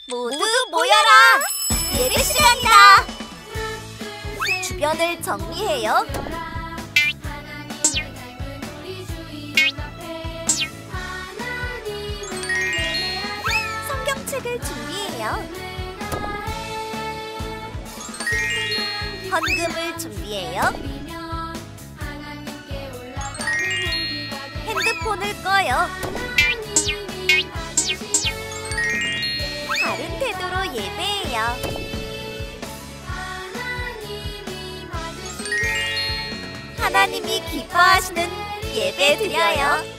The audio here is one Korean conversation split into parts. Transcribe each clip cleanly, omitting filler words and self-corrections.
모두 모여라! 예배 시간이다! 주변을 정리해요. 성경책을 준비해요. 헌금을 준비해요. 핸드폰을 꺼요. 바른 태도로 예배해요. 하나님이 기뻐하시는 예배 드려요.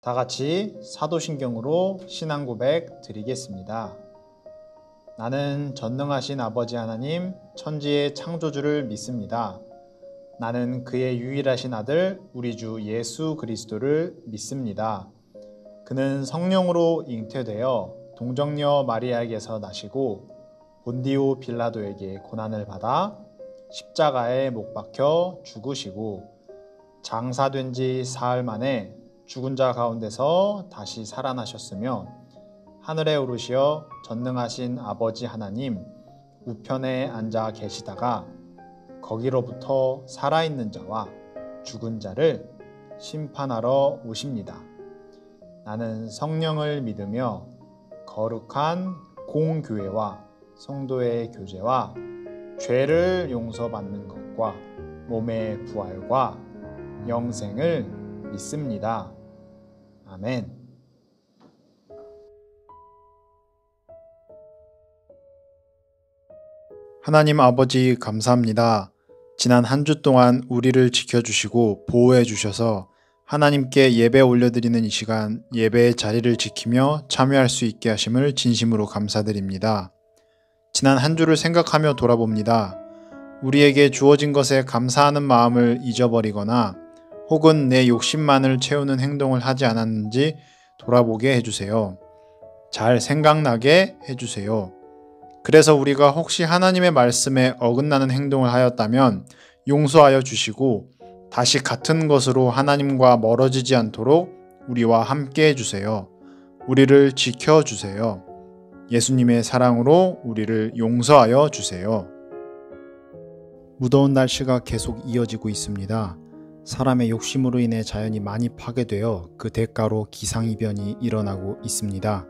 다 같이 사도신경으로 신앙 고백 드리겠습니다. 나는 전능하신 아버지 하나님 천지의 창조주를 믿습니다. 나는 그의 유일하신 아들 우리 주 예수 그리스도를 믿습니다. 그는 성령으로 잉태되어 동정녀 마리아에게서 나시고 본디오 빌라도에게 고난을 받아 십자가에 못 박혀 죽으시고 장사된 지 사흘 만에 죽은 자 가운데서 다시 살아나셨으며 하늘에 오르시어 전능하신 아버지 하나님 우편에 앉아 계시다가 거기로부터 살아있는 자와 죽은 자를 심판하러 오십니다. 나는 성령을 믿으며 거룩한 공교회와 성도의 교제와 죄를 용서받는 것과 몸의 부활과 영생을 믿습니다. 아멘. 하나님 아버지 감사합니다. 지난 한 주 동안 우리를 지켜주시고 보호해 주셔서 하나님께 예배 올려드리는 이 시간 예배의 자리를 지키며 참여할 수 있게 하심을 진심으로 감사드립니다. 지난 한 주를 생각하며 돌아봅니다. 우리에게 주어진 것에 감사하는 마음을 잊어버리거나 혹은 내 욕심만을 채우는 행동을 하지 않았는지 돌아보게 해주세요. 잘 생각나게 해주세요. 그래서 우리가 혹시 하나님의 말씀에 어긋나는 행동을 하였다면 용서하여 주시고 다시 같은 것으로 하나님과 멀어지지 않도록 우리와 함께 해주세요. 우리를 지켜주세요. 예수님의 사랑으로 우리를 용서하여 주세요. 무더운 날씨가 계속 이어지고 있습니다. 사람의 욕심으로 인해 자연이 많이 파괴되어 그 대가로 기상이변이 일어나고 있습니다.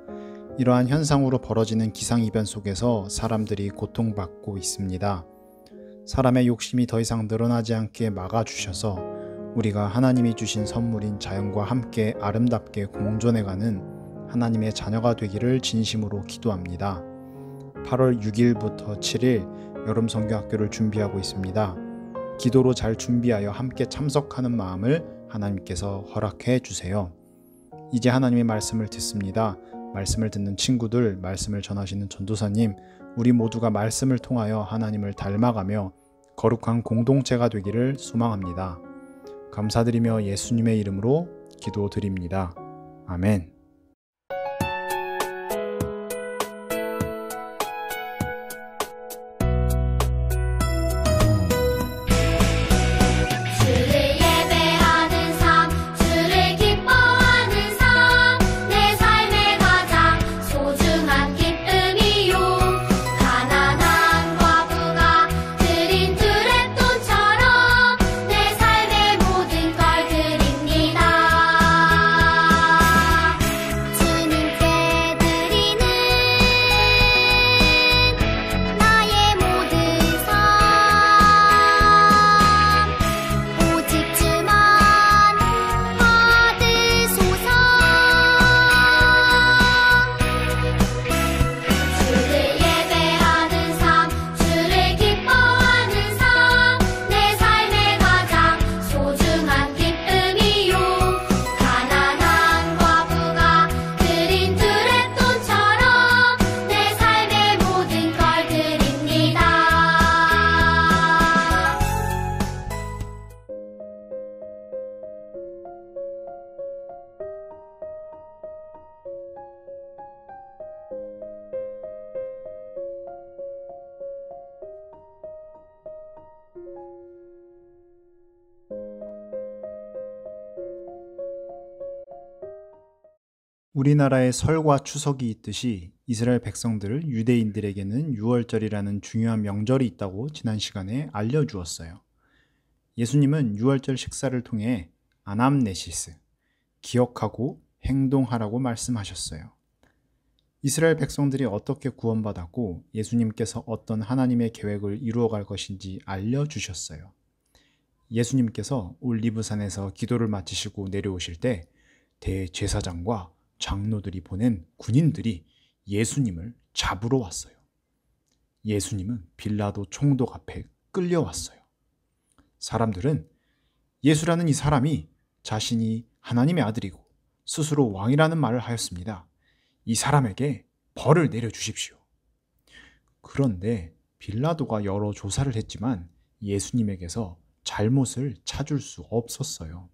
이러한 현상으로 벌어지는 기상이변 속에서 사람들이 고통받고 있습니다. 사람의 욕심이 더 이상 늘어나지 않게 막아주셔서 우리가 하나님이 주신 선물인 자연과 함께 아름답게 공존해가는 하나님의 자녀가 되기를 진심으로 기도합니다. 8월 6일부터 7일 여름 성경학교를 준비하고 있습니다. 기도로 잘 준비하여 함께 참석하는 마음을 하나님께서 허락해 주세요. 이제 하나님의 말씀을 듣습니다. 말씀을 듣는 친구들, 말씀을 전하시는 전도사님, 우리 모두가 말씀을 통하여 하나님을 닮아가며 거룩한 공동체가 되기를 소망합니다. 감사드리며 예수님의 이름으로 기도드립니다. 아멘. 우리나라에 설과 추석이 있듯이 이스라엘 백성들, 유대인들에게는 유월절이라는 중요한 명절이 있다고 지난 시간에 알려주었어요. 예수님은 유월절 식사를 통해 아남네시스, 기억하고 행동하라고 말씀하셨어요. 이스라엘 백성들이 어떻게 구원받았고 예수님께서 어떤 하나님의 계획을 이루어갈 것인지 알려주셨어요. 예수님께서 올리브산에서 기도를 마치시고 내려오실 때 대제사장과 장로들이 보낸 군인들이 예수님을 잡으러 왔어요. 예수님은 빌라도 총독 앞에 끌려왔어요. 사람들은 예수라는 이 사람이 자신이 하나님의 아들이고 스스로 왕이라는 말을 하였습니다. 이 사람에게 벌을 내려주십시오. 그런데 빌라도가 여러 조사를 했지만 예수님에게서 잘못을 찾을 수 없었어요.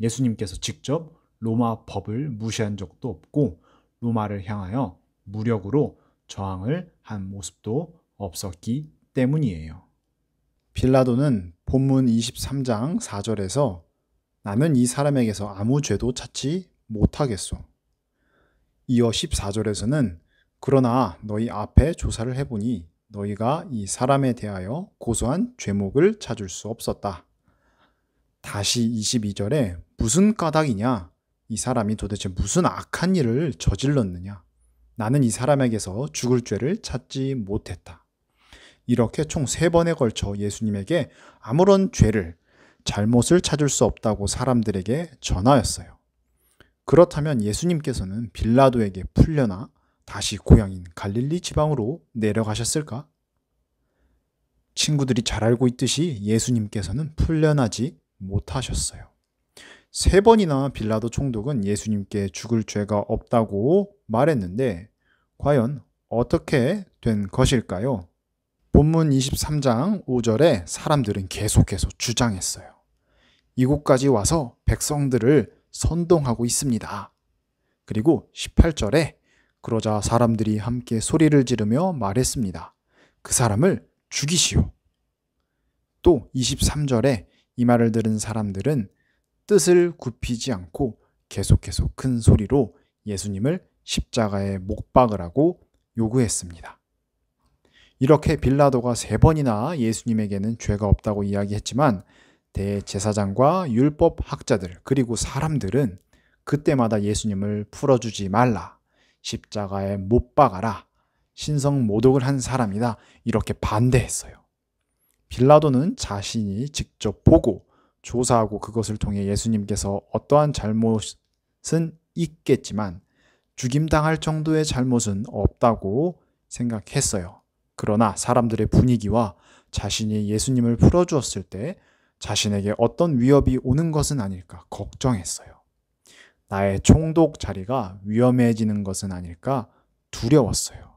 예수님께서 직접 로마 법을 무시한 적도 없고 로마를 향하여 무력으로 저항을 한 모습도 없었기 때문이에요. 빌라도는 본문 23장 4절에서 나는 이 사람에게서 아무 죄도 찾지 못하겠소. 이어 14절에서는 그러나 너희 앞에 조사를 해보니 너희가 이 사람에 대하여 고소한 죄목을 찾을 수 없었다. 다시 22절에 무슨 까닭이냐? 이 사람이 도대체 무슨 악한 일을 저질렀느냐? 나는 이 사람에게서 죽을 죄를 찾지 못했다. 이렇게 총 3번에 걸쳐 예수님에게 아무런 죄를, 잘못을 찾을 수 없다고 사람들에게 전하였어요. 그렇다면 예수님께서는 빌라도에게 풀려나 다시 고향인 갈릴리 지방으로 내려가셨을까? 친구들이 잘 알고 있듯이 예수님께서는 풀려나지 못하셨어요. 3번이나 빌라도 총독은 예수님께 죽을 죄가 없다고 말했는데 과연 어떻게 된 것일까요? 본문 23장 5절에 사람들은 계속해서 주장했어요. 이곳까지 와서 백성들을 선동하고 있습니다. 그리고 18절에 그러자 사람들이 함께 소리를 지르며 말했습니다. 그 사람을 죽이시오. 또 23절에 이 말을 들은 사람들은 뜻을 굽히지 않고 계속해서 큰 소리로 예수님을 십자가에 못 박으라고 요구했습니다. 이렇게 빌라도가 3번이나 예수님에게는 죄가 없다고 이야기했지만 대제사장과 율법 학자들 그리고 사람들은 그때마다 예수님을 풀어주지 말라, 십자가에 못 박아라, 신성 모독을 한 사람이다 이렇게 반대했어요. 빌라도는 자신이 직접 보고 조사하고 그것을 통해 예수님께서 어떠한 잘못은 있겠지만 죽임당할 정도의 잘못은 없다고 생각했어요. 그러나 사람들의 분위기와 자신이 예수님을 풀어주었을 때 자신에게 어떤 위협이 오는 것은 아닐까 걱정했어요. 나의 총독 자리가 위험해지는 것은 아닐까 두려웠어요.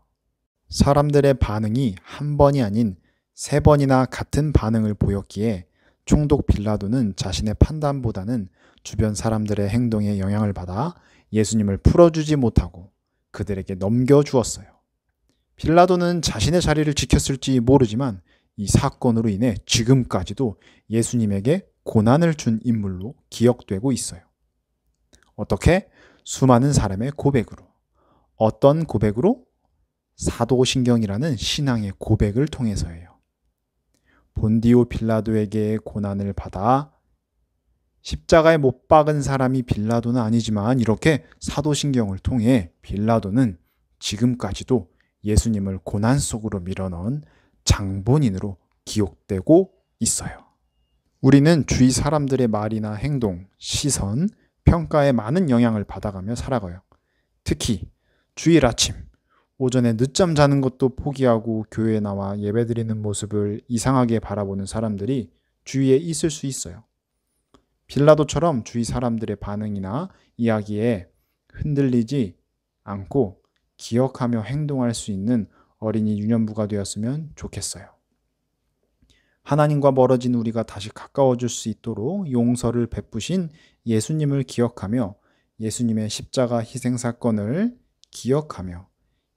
사람들의 반응이 한 번이 아닌 3번이나 같은 반응을 보였기에 총독 빌라도는 자신의 판단보다는 주변 사람들의 행동에 영향을 받아 예수님을 풀어주지 못하고 그들에게 넘겨주었어요. 빌라도는 자신의 자리를 지켰을지 모르지만 이 사건으로 인해 지금까지도 예수님에게 고난을 준 인물로 기억되고 있어요. 어떻게? 수많은 사람의 고백으로. 어떤 고백으로? 사도신경이라는 신앙의 고백을 통해서예요. 본디오 빌라도에게 고난을 받아 십자가에 못 박은 사람이 빌라도는 아니지만 이렇게 사도신경을 통해 빌라도는 지금까지도 예수님을 고난 속으로 밀어넣은 장본인으로 기억되고 있어요. 우리는 주위 사람들의 말이나 행동, 시선, 평가에 많은 영향을 받아가며 살아가요. 특히 주일 아침, 오전에 늦잠 자는 것도 포기하고 교회에 나와 예배드리는 모습을 이상하게 바라보는 사람들이 주위에 있을 수 있어요. 빌라도처럼 주위 사람들의 반응이나 이야기에 흔들리지 않고 기억하며 행동할 수 있는 어린이 유년부가 되었으면 좋겠어요. 하나님과 멀어진 우리가 다시 가까워질 수 있도록 용서를 베푸신 예수님을 기억하며 예수님의 십자가 희생 사건을 기억하며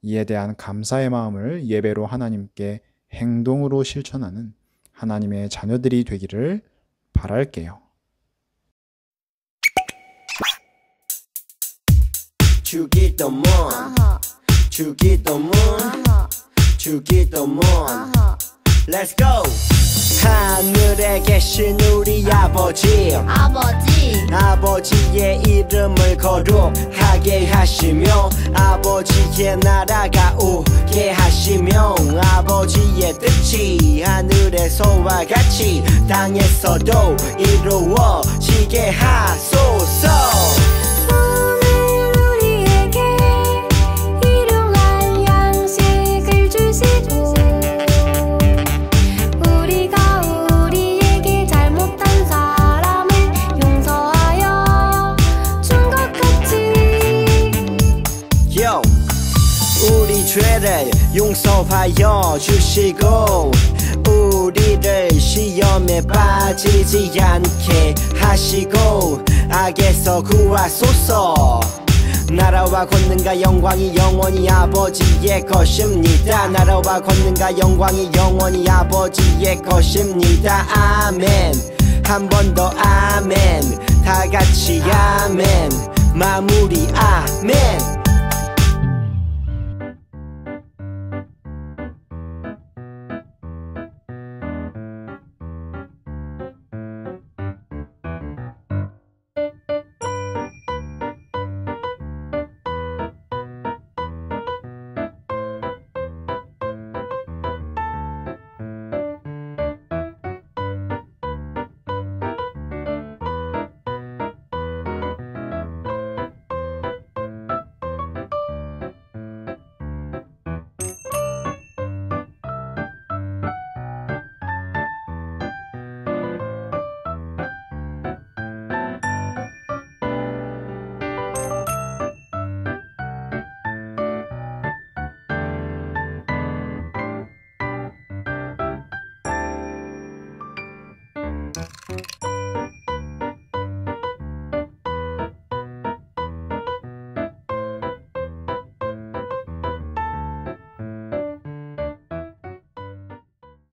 이에 대한 감사의 마음을 예배로 하나님께 행동으로 실천하는 하나님의 자녀들이 되기를 바랄게요. 주기도문 주기도문 주기도문 Let's go! 하늘에 계신 우리 아버지의 이름을 거룩하게 하시며 아버지의 나라가 오게 하시며 아버지의 뜻이 하늘에서와 같이 땅에서도 이루어지게 하소서. 우리가 우리에게 잘못한 사람을 용서하여 준 것 같아 용서하여 주시고 우리를 시험에 빠지지 않게 하시고 악에서 구하소서. 나라와 권능과 영광이 영원히 아버지의 것입니다. 나라와 권능과 영광이 영원히 아버지의 것입니다. 아멘. 한 번 더 아멘. 다 같이 아멘. 마무리 아멘.